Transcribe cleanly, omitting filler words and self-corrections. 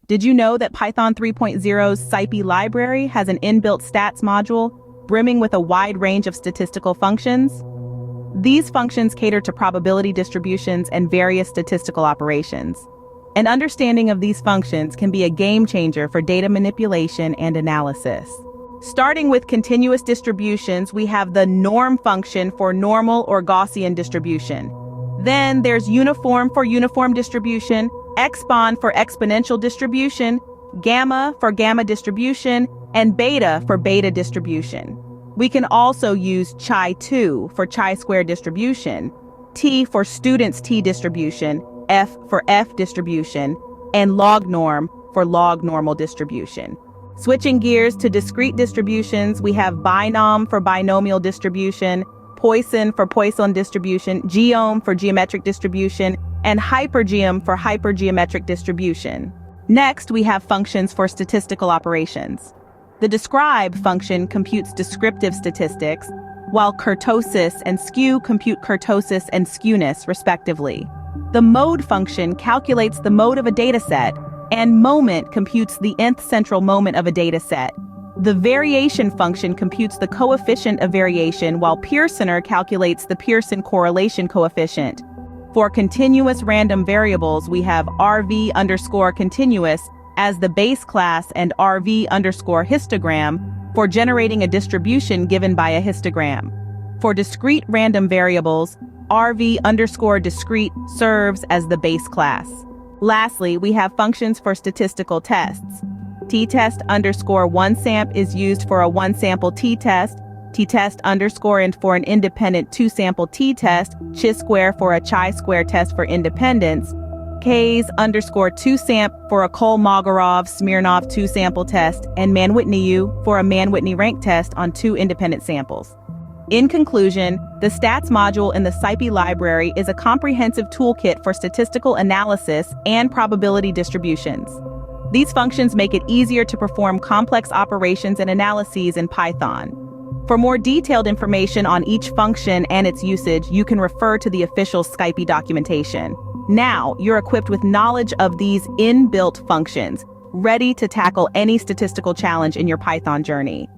Did you know that Python 3.0's SciPy library has an inbuilt stats module brimming with a wide range of statistical functions? These functions cater to probability distributions and various statistical operations. An understanding of these functions can be a game changer for data manipulation and analysis. Starting with continuous distributions, we have the norm function for normal or Gaussian distribution. Then there's uniform for uniform distribution, expon for exponential distribution, gamma for gamma distribution, and beta for beta distribution. We can also use chi2 for chi-square distribution, t for students t distribution, f for f distribution, and log norm for log normal distribution. Switching gears to discrete distributions, we have binom for binomial distribution, Poisson for Poisson distribution, geom for geometric distribution, and hypergeom for hypergeometric distribution. Next, we have functions for statistical operations. The describe function computes descriptive statistics, while kurtosis and skew compute kurtosis and skewness, respectively. The mode function calculates the mode of a dataset, and moment computes the nth central moment of a dataset. The variation function computes the coefficient of variation, while Pearsoner calculates the Pearson correlation coefficient. For continuous random variables, we have rv_continuous as the base class and rv_histogram for generating a distribution given by a histogram. For discrete random variables, rv_discrete serves as the base class. Lastly, we have functions for statistical tests. T-test_1samp is used for a one-sample t-test, t-test_ and for an independent two-sample t-test, chi-square for a chi-square test for independence, Ks_2samp for a Kolmogorov-Smirnov two-sample test, and Mann-Whitney-U for a Mann-Whitney rank test on two independent samples. In conclusion, the stats module in the SciPy library is a comprehensive toolkit for statistical analysis and probability distributions. These functions make it easier to perform complex operations and analyses in Python. For more detailed information on each function and its usage, you can refer to the official SciPy documentation. Now, you're equipped with knowledge of these inbuilt functions, ready to tackle any statistical challenge in your Python journey.